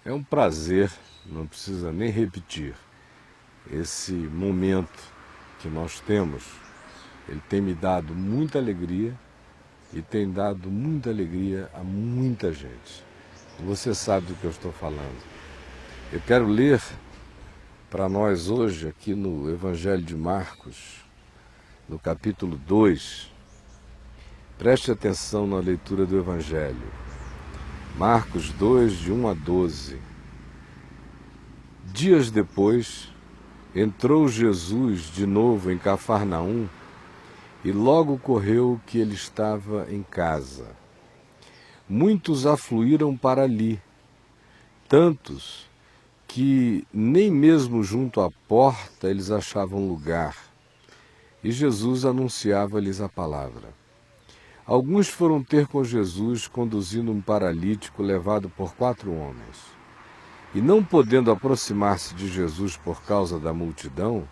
É um prazer, não precisa nem repetir, esse momento que nós temos. Ele tem me dado muita alegria e tem dado muita alegria a muita gente. Você sabe do que eu estou falando. Eu quero ler para nós hoje, aqui no Evangelho de Marcos, no capítulo 2. Preste atenção na leitura do Evangelho. Marcos 2, de 1 a 12. Dias depois, entrou Jesus de novo em Cafarnaum e logo correu que ele estava em casa. Muitos afluíram para ali, tantos que nem mesmo junto à porta eles achavam lugar, e Jesus anunciava-lhes a palavra. Alguns foram ter com Jesus conduzindo um paralítico levado por 4 homens. E não podendo aproximar-se de Jesus por causa da multidão,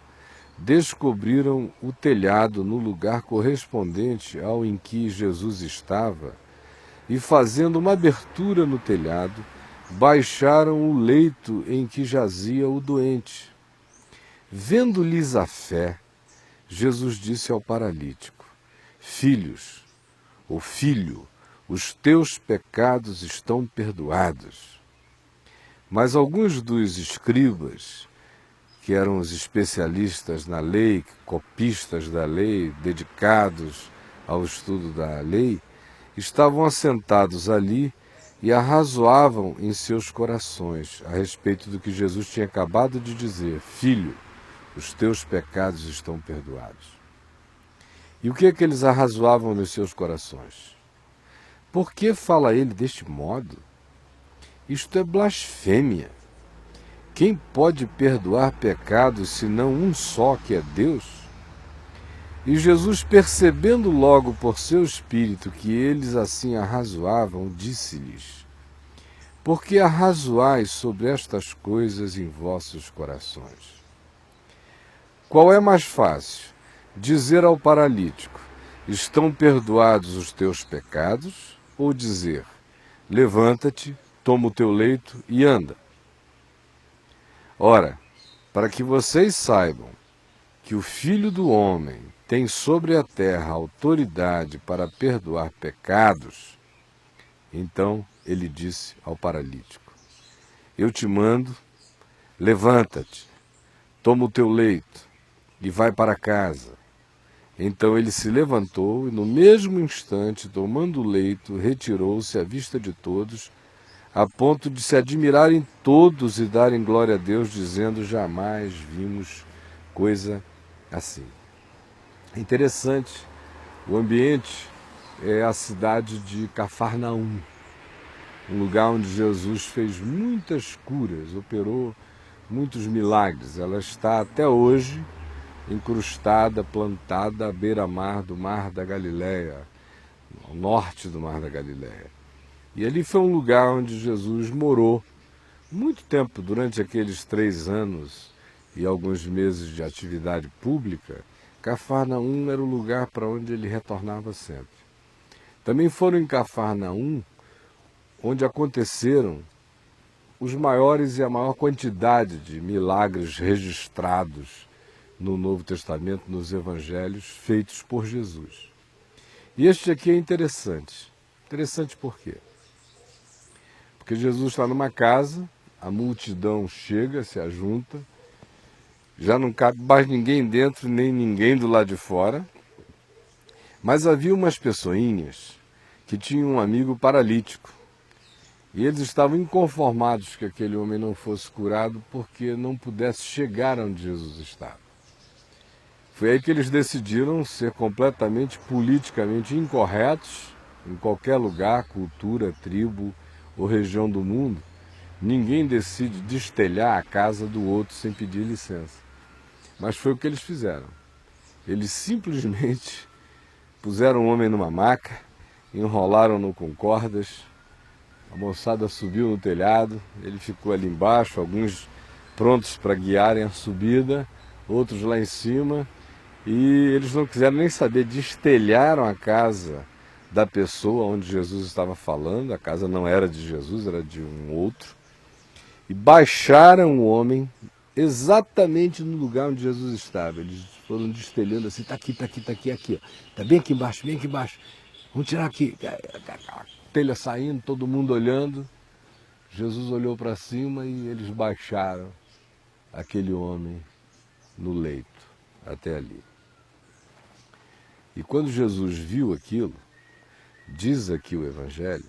descobriram o telhado no lugar correspondente ao em que Jesus estava, e fazendo uma abertura no telhado, baixaram o leito em que jazia o doente. Vendo-lhes a fé, Jesus disse ao paralítico: Filho, os teus pecados estão perdoados. Mas alguns dos escribas, que eram os especialistas na lei, copistas da lei, dedicados ao estudo da lei, estavam assentados ali e arrazoavam em seus corações a respeito do que Jesus tinha acabado de dizer: Filho, os teus pecados estão perdoados. E o que é que eles arrazoavam nos seus corações? Por que fala ele deste modo? Isto é blasfêmia. Quem pode perdoar pecados senão um só, que é Deus? E Jesus, percebendo logo por seu espírito que eles assim arrazoavam, disse-lhes: Por que arrazoais sobre estas coisas em vossos corações? Qual é mais fácil? Dizer ao paralítico: Estão perdoados os teus pecados? Ou dizer: Levanta-te, toma o teu leito e anda? Ora, para que vocês saibam que o Filho do Homem tem sobre a terra autoridade para perdoar pecados, então ele disse ao paralítico: Eu te mando, levanta-te, toma o teu leito e vai para casa. Então ele se levantou e, no mesmo instante, tomando o leito, retirou-se à vista de todos, a ponto de se admirarem todos e darem glória a Deus, dizendo: Jamais vimos coisa assim. É interessante, o ambiente é a cidade de Cafarnaum, um lugar onde Jesus fez muitas curas, operou muitos milagres. Ela está até hoje incrustada, plantada à beira-mar do Mar da Galileia, ao norte do Mar da Galileia. E ali foi um lugar onde Jesus morou muito tempo, durante aqueles 3 anos e alguns meses de atividade pública. Cafarnaum era o lugar para onde ele retornava sempre. Também foram em Cafarnaum onde aconteceram os maiores e a maior quantidade de milagres registrados no Novo Testamento, nos Evangelhos, feitos por Jesus. E este aqui é interessante. Interessante por quê? Porque Jesus está numa casa, a multidão chega, se ajunta, já não cabe mais ninguém dentro, nem ninguém do lado de fora, mas havia umas pessoinhas que tinham um amigo paralítico, e eles estavam inconformados que aquele homem não fosse curado porque não pudesse chegar onde Jesus estava. Foi aí que eles decidiram ser completamente politicamente incorretos. Em qualquer lugar, cultura, tribo ou região do mundo, ninguém decide destelhar a casa do outro sem pedir licença. Mas foi o que eles fizeram. Eles simplesmente puseram o homem numa maca, enrolaram-no com cordas, a moçada subiu no telhado, ele ficou ali embaixo, alguns prontos para guiarem a subida, outros lá em cima, e eles não quiseram nem saber, destelharam a casa da pessoa onde Jesus estava falando. A casa não era de Jesus, era de um outro, e baixaram o homem exatamente no lugar onde Jesus estava. Eles foram destelhando assim, está aqui, está aqui, está aqui, aqui. Está bem aqui embaixo, bem aqui embaixo. Vamos tirar aqui. A telha saindo, todo mundo olhando. Jesus olhou para cima e eles baixaram aquele homem no leito, até ali. E quando Jesus viu aquilo, diz aqui o Evangelho,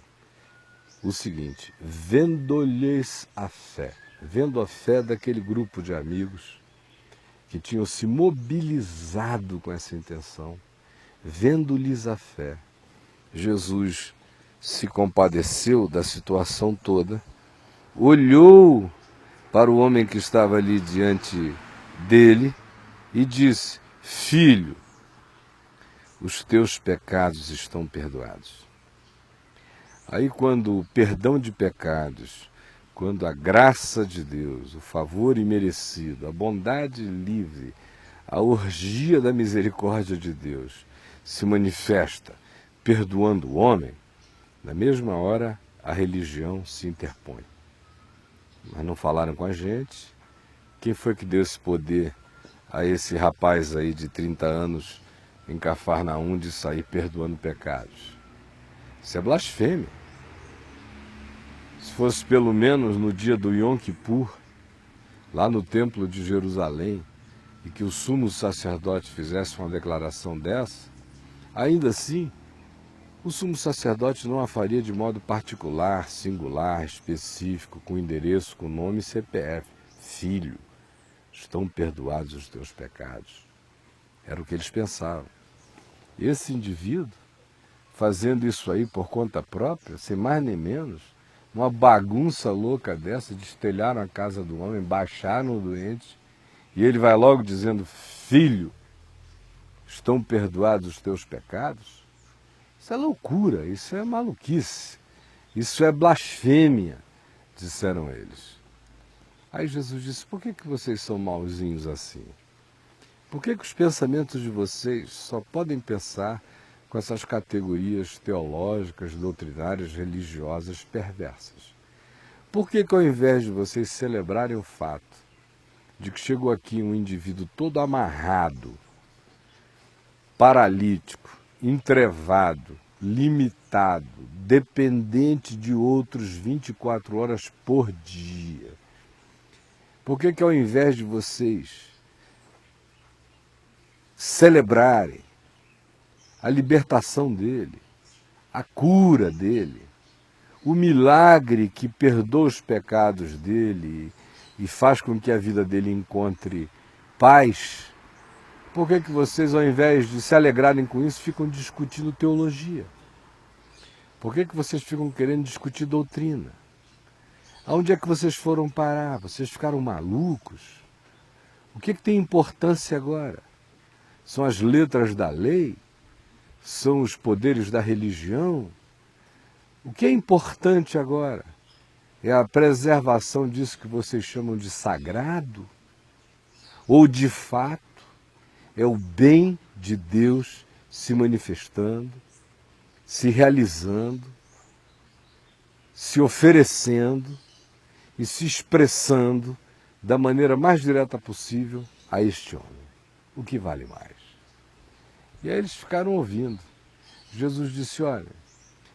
o seguinte: vendo-lhes a fé, vendo a fé daquele grupo de amigos que tinham se mobilizado com essa intenção, vendo-lhes a fé, Jesus se compadeceu da situação toda, olhou para o homem que estava ali diante dele e disse: filho, os teus pecados estão perdoados. Aí, quando o perdão de pecados, quando a graça de Deus, o favor imerecido, a bondade livre, a orgia da misericórdia de Deus se manifesta perdoando o homem, na mesma hora a religião se interpõe. Mas não falaram com a gente. Quem foi que deu esse poder a esse rapaz aí de 30 anos em Cafarnaum de sair perdoando pecados? Isso é blasfêmia. Se fosse pelo menos no dia do Yom Kippur, lá no templo de Jerusalém, e que o sumo sacerdote fizesse uma declaração dessa, ainda assim, o sumo sacerdote não a faria de modo particular, singular, específico, com endereço, com nome e CPF. Filho, estão perdoados os teus pecados. Era o que eles pensavam. Esse indivíduo, fazendo isso aí por conta própria, sem mais nem menos, uma bagunça louca dessa, destelharam a casa do homem, baixaram o doente, e ele vai logo dizendo: filho, estão perdoados os teus pecados? Isso é loucura, isso é maluquice, isso é blasfêmia, disseram eles. Aí Jesus disse: por que vocês são mauzinhos assim? Por que os pensamentos de vocês só podem pensar com essas categorias teológicas, doutrinárias, religiosas perversas? Por que ao invés de vocês celebrarem o fato de que chegou aqui um indivíduo todo amarrado, paralítico, entrevado, limitado, dependente de outros 24 horas por dia, por que ao invés de vocês celebrarem a libertação dele, a cura dele, o milagre que perdoa os pecados dele e faz com que a vida dele encontre paz, por que vocês, ao invés de se alegrarem com isso, ficam discutindo teologia? Por que vocês ficam querendo discutir doutrina? Aonde é que vocês foram parar? Vocês ficaram malucos? O que tem importância agora? São as letras da lei? São os poderes da religião? O que é importante agora? É a preservação disso que vocês chamam de sagrado? Ou, de fato, é o bem de Deus se manifestando, se realizando, se oferecendo e se expressando da maneira mais direta possível a este homem? O que vale mais? E aí eles ficaram ouvindo. Jesus disse: olha,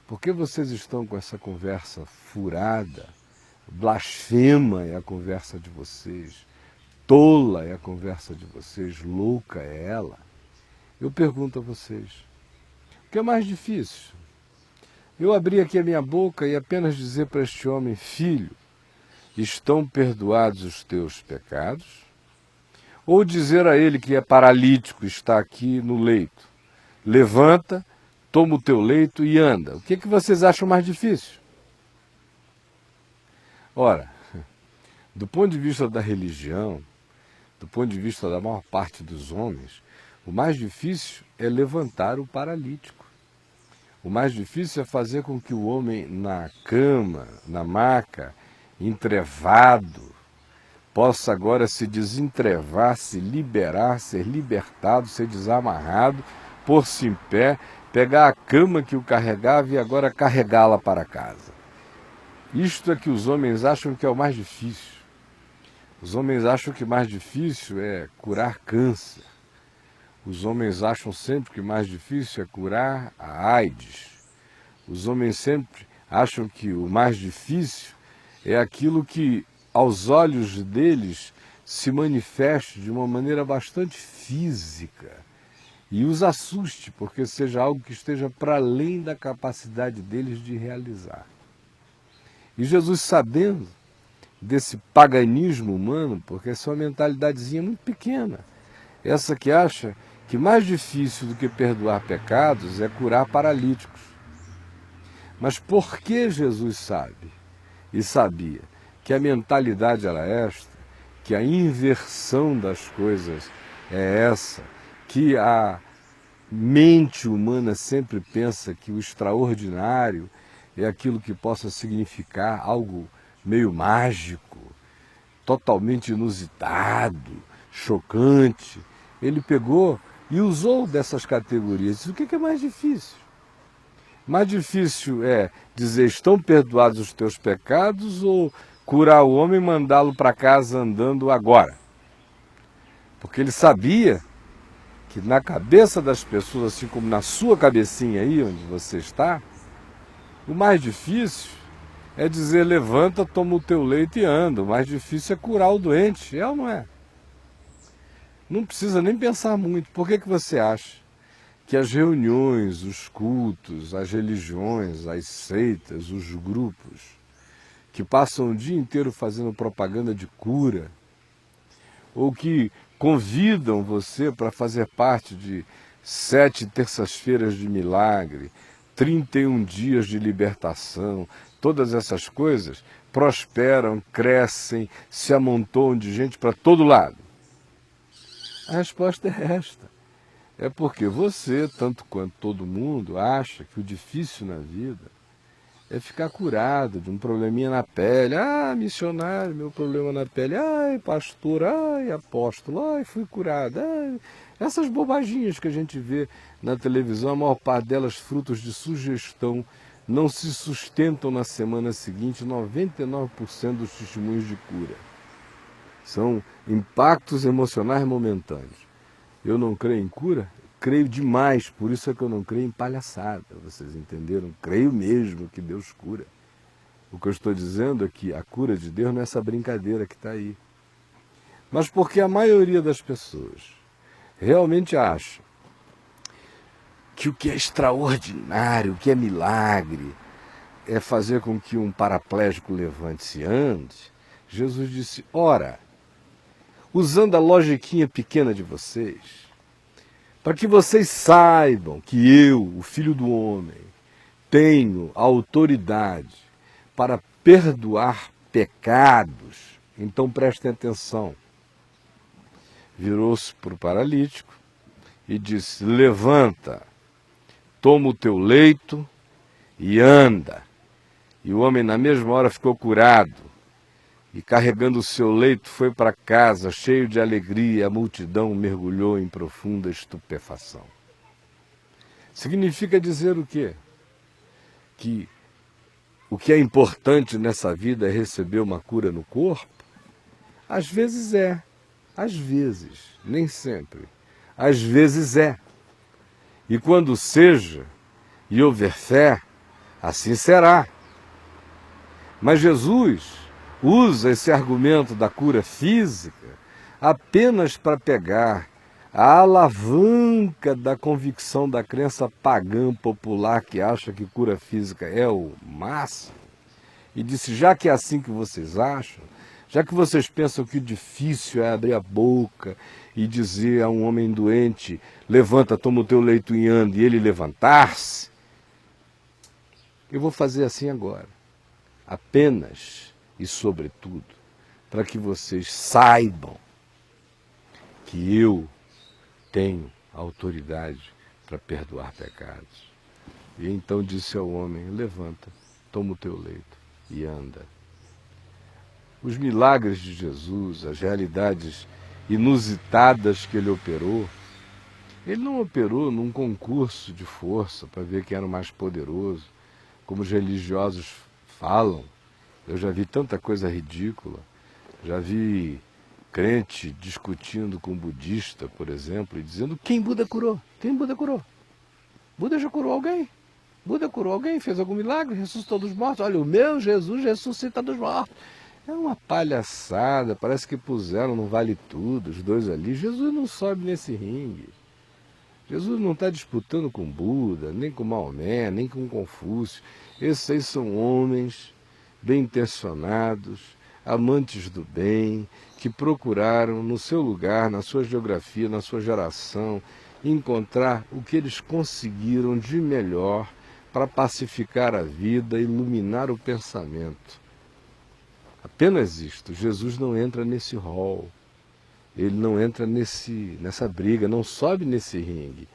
por que vocês estão com essa conversa furada? Blasfema é a conversa de vocês, tola é a conversa de vocês, louca é ela. Eu pergunto a vocês, o que é mais difícil? Eu abrir aqui a minha boca e apenas dizer para este homem: filho, estão perdoados os teus pecados? Ou dizer a ele que é paralítico, está aqui no leito: levanta, toma o teu leito e anda. O que vocês acham mais difícil? Ora, do ponto de vista da religião, do ponto de vista da maior parte dos homens, o mais difícil é levantar o paralítico. O mais difícil é fazer com que o homem na cama, na maca, entrevado, possa agora se desentrevar, se liberar, ser libertado, ser desamarrado, pôr-se em pé, pegar a cama que o carregava e agora carregá-la para casa. Isto é que os homens acham que é o mais difícil. Os homens acham que o mais difícil é curar câncer. Os homens acham sempre que o mais difícil é curar a AIDS. Os homens sempre acham que o mais difícil é aquilo que, aos olhos deles, se manifeste de uma maneira bastante física e os assuste, porque seja algo que esteja para além da capacidade deles de realizar. E Jesus, sabendo desse paganismo humano, porque essa é uma mentalidadezinha muito pequena, essa que acha que mais difícil do que perdoar pecados é curar paralíticos. Mas por que Jesus sabe e sabia que a mentalidade era esta, que a inversão das coisas é essa, que a mente humana sempre pensa que o extraordinário é aquilo que possa significar algo meio mágico, totalmente inusitado, chocante? Ele pegou e usou dessas categorias. O que é mais difícil? Mais difícil é dizer: estão perdoados os teus pecados, ou curar o homem e mandá-lo para casa andando agora? Porque ele sabia que na cabeça das pessoas, assim como na sua cabecinha aí onde você está, o mais difícil é dizer: levanta, toma o teu leito e anda. O mais difícil é curar o doente, é ou não é? Não precisa nem pensar muito. Por que você acha que as reuniões, os cultos, as religiões, as seitas, os grupos, que passam o dia inteiro fazendo propaganda de cura, ou que convidam você para fazer parte de 7 terças-feiras de milagre, 31 dias de libertação, todas essas coisas prosperam, crescem, se amontoam de gente para todo lado? A resposta é esta. É porque você, tanto quanto todo mundo, acha que o difícil na vida é ficar curado de um probleminha na pele. Ah, missionário, meu problema na pele. Ai, pastor, ai, apóstolo, ai, fui curado. Ai. Essas bobaginhas que a gente vê na televisão, a maior parte delas frutos de sugestão, não se sustentam na semana seguinte. 99% dos testemunhos de cura são impactos emocionais momentâneos. Eu não creio em cura? Creio demais, por isso é que eu não creio em palhaçada, vocês entenderam? Creio mesmo que Deus cura. O que eu estou dizendo é que a cura de Deus não é essa brincadeira que está aí. Mas porque a maioria das pessoas realmente acha que o que é extraordinário, o que é milagre, é fazer com que um paraplégico levante-se e ande, Jesus disse: ora, usando a logiquinha pequena de vocês, para que vocês saibam que eu, o Filho do Homem, tenho autoridade para perdoar pecados, então prestem atenção. Virou-se para o paralítico e disse: levanta, toma o teu leito e anda. E o homem na mesma hora ficou curado. E carregando o seu leito foi para casa, cheio de alegria, a multidão mergulhou em profunda estupefação. Significa dizer o quê? Que o que é importante nessa vida é receber uma cura no corpo? Às vezes é, às vezes, nem sempre. Às vezes é. E quando seja e houver fé, assim será. Mas Jesus usa esse argumento da cura física apenas para pegar a alavanca da convicção da crença pagã popular que acha que cura física é o máximo, e disse: já que é assim que vocês acham, já que vocês pensam que o difícil é abrir a boca e dizer a um homem doente: levanta, toma o teu leito e anda, e ele levantar-se, eu vou fazer assim agora, apenas e sobretudo, para que vocês saibam que eu tenho autoridade para perdoar pecados. E então disse ao homem: levanta, toma o teu leito e anda. Os milagres de Jesus, as realidades inusitadas que ele não operou num concurso de força para ver quem era o mais poderoso, como os religiosos falam. Eu já vi tanta coisa ridícula, já vi crente discutindo com budista, por exemplo, e dizendo quem Buda curou? Quem Buda curou? Buda já curou alguém? Buda curou alguém? Fez algum milagre? Ressuscitou dos mortos? Olha, o meu Jesus ressuscita dos mortos. É uma palhaçada, parece que puseram no vale tudo, os dois ali. Jesus não sobe nesse ringue. Jesus não está disputando com Buda, nem com Maomé, nem com Confúcio. Esses aí são homens bem intencionados, amantes do bem, que procuraram no seu lugar, na sua geografia, na sua geração, encontrar o que eles conseguiram de melhor para pacificar a vida, iluminar o pensamento. Apenas isto. Jesus não entra nesse rol, ele não entra nessa briga, não sobe nesse ringue.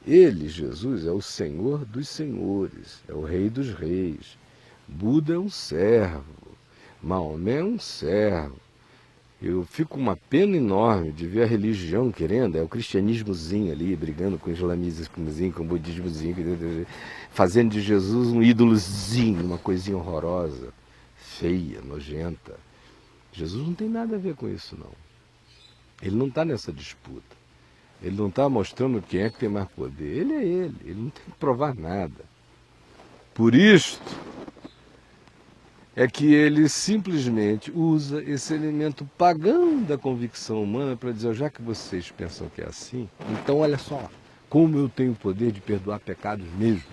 Ele, Jesus, é o Senhor dos senhores, é o Rei dos reis. Buda é um servo, Maomé é um servo. Eu fico com uma pena enorme de ver a religião querendo, é o cristianismozinho ali, brigando com o islamismozinho, com o budismozinho, fazendo de Jesus um ídolozinho, uma coisinha horrorosa, feia, nojenta. Jesus não tem nada a ver com isso, não. Ele não está nessa disputa. Ele não está mostrando quem é que tem mais poder. Ele é ele não tem que provar nada. Por isto é que ele simplesmente usa esse elemento pagão da convicção humana para dizer, já que vocês pensam que é assim, então olha só, como eu tenho o poder de perdoar pecados mesmo.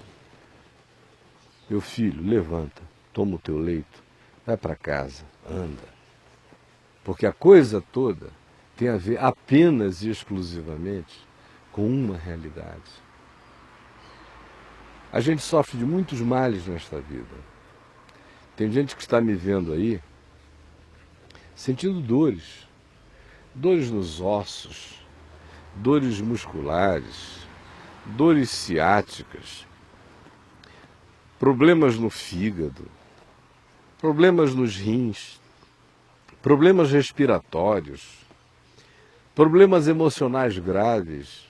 Meu filho, levanta, toma o teu leito, vai para casa, anda. Porque a coisa toda tem a ver apenas e exclusivamente com uma realidade. A gente sofre de muitos males nesta vida. Tem gente que está me vendo aí sentindo dores. Dores nos ossos, dores musculares, dores ciáticas, problemas no fígado, problemas nos rins, problemas respiratórios, problemas emocionais graves,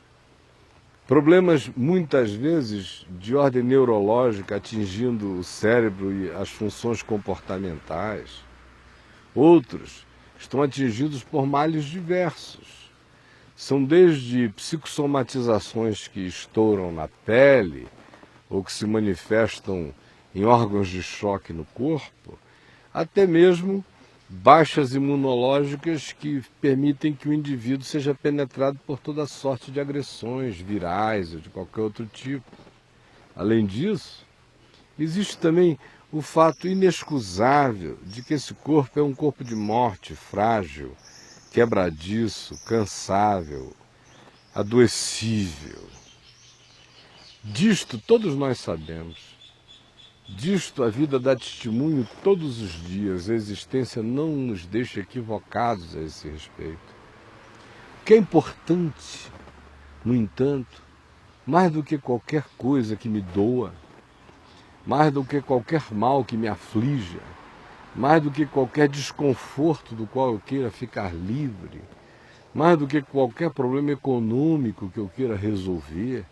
problemas muitas vezes de ordem neurológica atingindo o cérebro e as funções comportamentais. Outros estão atingidos por males diversos. São desde psicossomatizações que estouram na pele ou que se manifestam em órgãos de choque no corpo, até mesmo baixas imunológicas que permitem que o indivíduo seja penetrado por toda sorte de agressões virais ou de qualquer outro tipo. Além disso, existe também o fato inexcusável de que esse corpo é um corpo de morte, frágil, quebradiço, cansável, adoecível. Disto todos nós sabemos. Disto a vida dá testemunho todos os dias, a existência não nos deixa equivocados a esse respeito. O que é importante, no entanto, mais do que qualquer coisa que me doa, mais do que qualquer mal que me aflija, mais do que qualquer desconforto do qual eu queira ficar livre, mais do que qualquer problema econômico que eu queira resolver,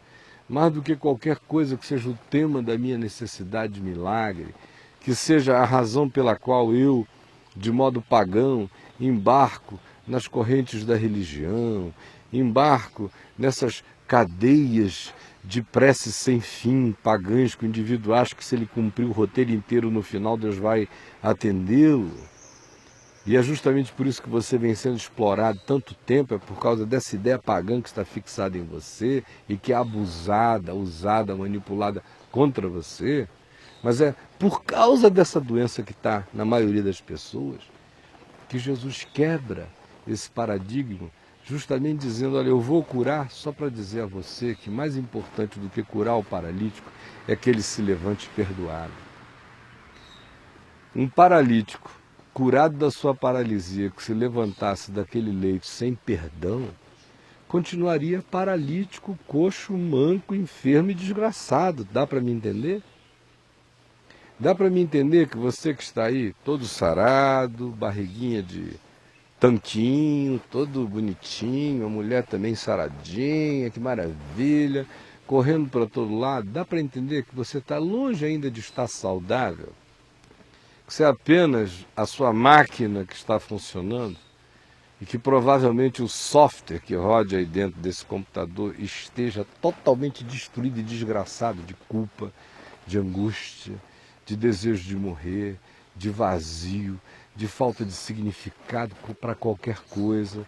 mais do que qualquer coisa que seja o tema da minha necessidade de milagre, que seja a razão pela qual eu, de modo pagão, embarco nas correntes da religião, embarco nessas cadeias de preces sem fim, pagãs, que o indivíduo acha que se ele cumprir o roteiro inteiro, no final Deus vai atendê-lo. E é justamente por isso que você vem sendo explorado tanto tempo, é por causa dessa ideia pagã que está fixada em você e que é abusada, usada, manipulada contra você. Mas é por causa dessa doença que está na maioria das pessoas que Jesus quebra esse paradigma, justamente dizendo, olha, eu vou curar só para dizer a você que mais importante do que curar o paralítico é que ele se levante perdoado. Um paralítico curado da sua paralisia, que se levantasse daquele leito sem perdão, continuaria paralítico, coxo, manco, enfermo e desgraçado. Dá para me entender? Dá para me entender que você que está aí, todo sarado, barriguinha de tanquinho, todo bonitinho, a mulher também saradinha, que maravilha, correndo para todo lado, dá para entender que você está longe ainda de estar saudável? Você é apenas a sua máquina que está funcionando e que provavelmente o software que roda aí dentro desse computador esteja totalmente destruído e desgraçado de culpa, de angústia, de desejo de morrer, de vazio, de falta de significado para qualquer coisa.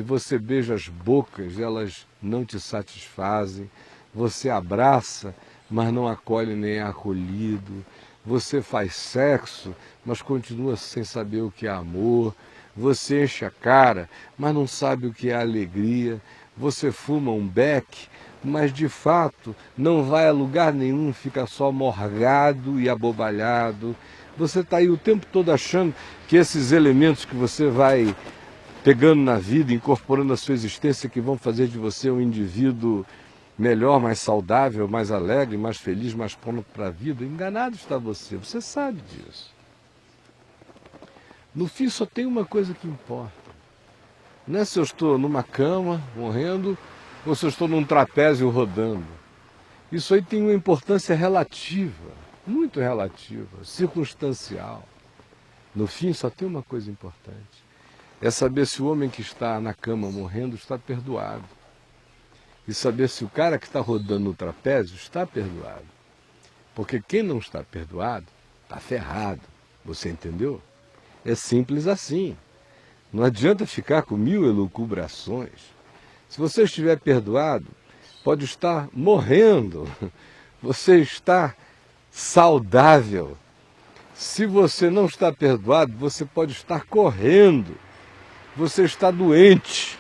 Você beija as bocas, elas não te satisfazem. Você abraça, mas não acolhe nem é acolhido. Você faz sexo, mas continua sem saber o que é amor. Você enche a cara, mas não sabe o que é alegria. Você fuma um beck, mas de fato não vai a lugar nenhum, fica só morgado e abobalhado. Você está aí o tempo todo achando que esses elementos que você vai pegando na vida, incorporando a sua existência, que vão fazer de você um indivíduo melhor, mais saudável, mais alegre, mais feliz, mais pronto para a vida. Enganado está você, você sabe disso. No fim só tem uma coisa que importa. Não é se eu estou numa cama, morrendo, ou se eu estou num trapézio rodando. Isso aí tem uma importância relativa, muito relativa, circunstancial. No fim só tem uma coisa importante. É saber se o homem que está na cama morrendo está perdoado. E saber se o cara que está rodando no trapézio está perdoado. Porque quem não está perdoado, está ferrado. Você entendeu? É simples assim. Não adianta ficar com 1000 elucubrações. Se você estiver perdoado, pode estar morrendo. Você está saudável. Se você não está perdoado, você pode estar correndo. Você está doente.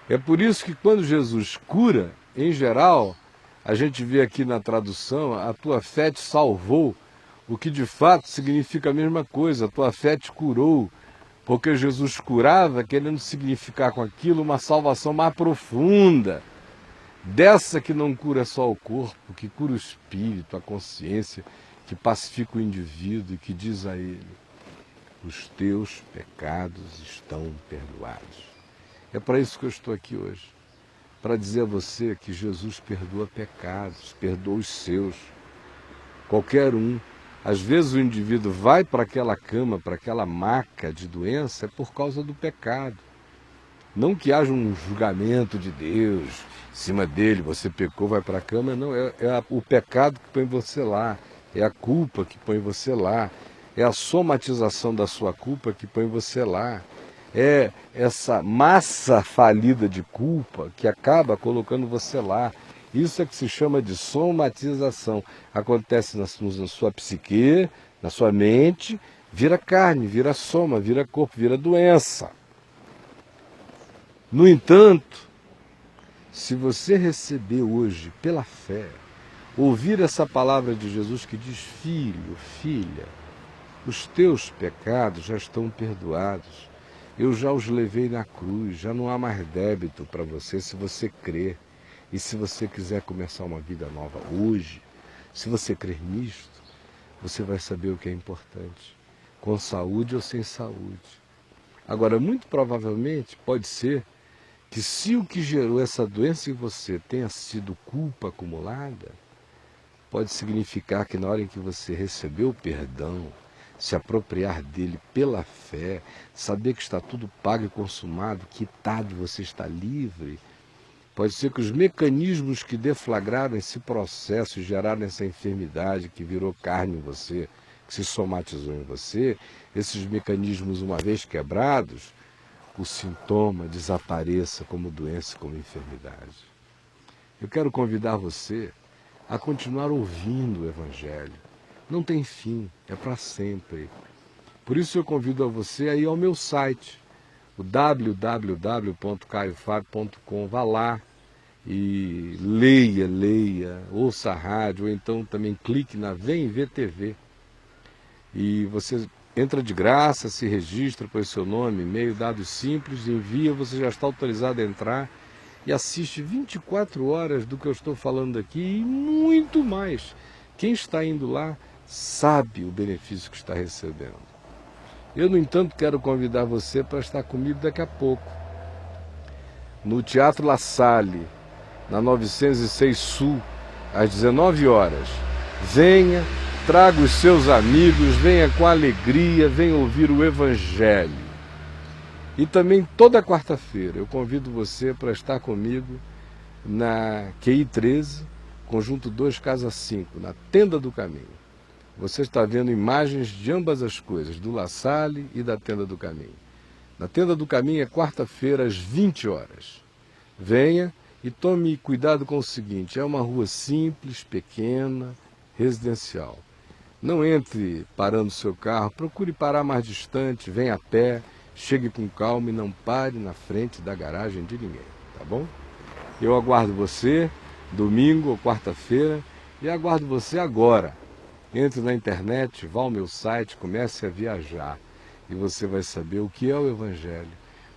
É por isso que quando Jesus cura, em geral, a gente vê aqui na tradução, a tua fé te salvou, o que de fato significa a mesma coisa, a tua fé te curou, porque Jesus curava querendo significar com aquilo uma salvação mais profunda, dessa que não cura só o corpo, que cura o espírito, a consciência, que pacifica o indivíduo e que diz a ele: os teus pecados estão perdoados. É para isso que eu estou aqui hoje, para dizer a você que Jesus perdoa pecados, perdoa os seus, qualquer um. Às vezes o indivíduo vai para aquela cama, para aquela maca de doença, é por causa do pecado. Não que haja um julgamento de Deus em cima dele, você pecou, vai para a cama, não, o pecado que põe você lá, é a culpa que põe você lá, é a somatização da sua culpa que põe você lá. É essa massa falida de culpa que acaba colocando você lá. Isso é que se chama de somatização. Acontece na sua psique, na sua mente, vira carne, vira soma, vira corpo, vira doença. No entanto, se você receber hoje, pela fé, ouvir essa palavra de Jesus que diz: filho, filha, os teus pecados já estão perdoados. Eu já os levei na cruz, já não há mais débito para você se você crer. E se você quiser começar uma vida nova hoje, se você crer nisto, você vai saber o que é importante, com saúde ou sem saúde. Agora, muito provavelmente, pode ser que se o que gerou essa doença em você tenha sido culpa acumulada, pode significar que na hora em que você recebeu o perdão, se apropriar dele pela fé, saber que está tudo pago e consumado, quitado, você está livre, pode ser que os mecanismos que deflagraram esse processo, geraram essa enfermidade que virou carne em você, que se somatizou em você, esses mecanismos, uma vez quebrados, o sintoma desapareça como doença, como enfermidade. Eu quero convidar você a continuar ouvindo o Evangelho. Não tem fim, é para sempre. Por isso eu convido a você a ir ao meu site, o www.caiofabio.com. Vá lá e leia, ouça a rádio, ou então também clique na Vem Ver TV. E você entra de graça, se registra com o seu nome, e-mail, dados simples, envia, você já está autorizado a entrar e assiste 24 horas do que eu estou falando aqui e muito mais. Quem está indo lá sabe o benefício que está recebendo. Eu, no entanto, quero convidar você para estar comigo daqui a pouco, no Teatro La Salle, na 906 Sul, às 19 horas. Venha, traga os seus amigos, venha com alegria, venha ouvir o Evangelho. E também toda quarta-feira eu convido você para estar comigo na QI 13, Conjunto 2, Casa 5, na Tenda do Caminho. Você está vendo imagens de ambas as coisas, do La Salle e da Tenda do Caminho. Na Tenda do Caminho é quarta-feira às 20 horas. Venha e tome cuidado com o seguinte, é uma rua simples, pequena, residencial. Não entre parando seu carro, procure parar mais distante, venha a pé, chegue com calma e não pare na frente da garagem de ninguém, tá bom? Eu aguardo você domingo ou quarta-feira e aguardo você agora. Entre na internet, vá ao meu site, comece a viajar e você vai saber o que é o Evangelho,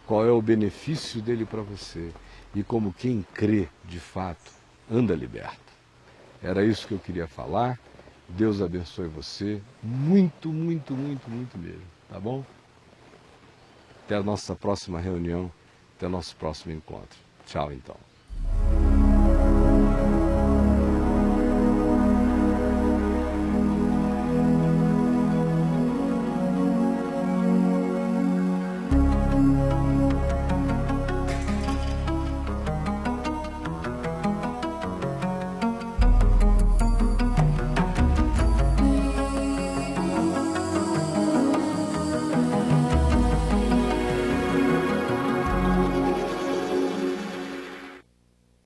qual é o benefício dele para você e como quem crê de fato anda liberto. Era isso que eu queria falar. Deus abençoe você muito, muito, muito, muito mesmo, tá bom? Até a nossa próxima reunião, até o nosso próximo encontro. Tchau, então.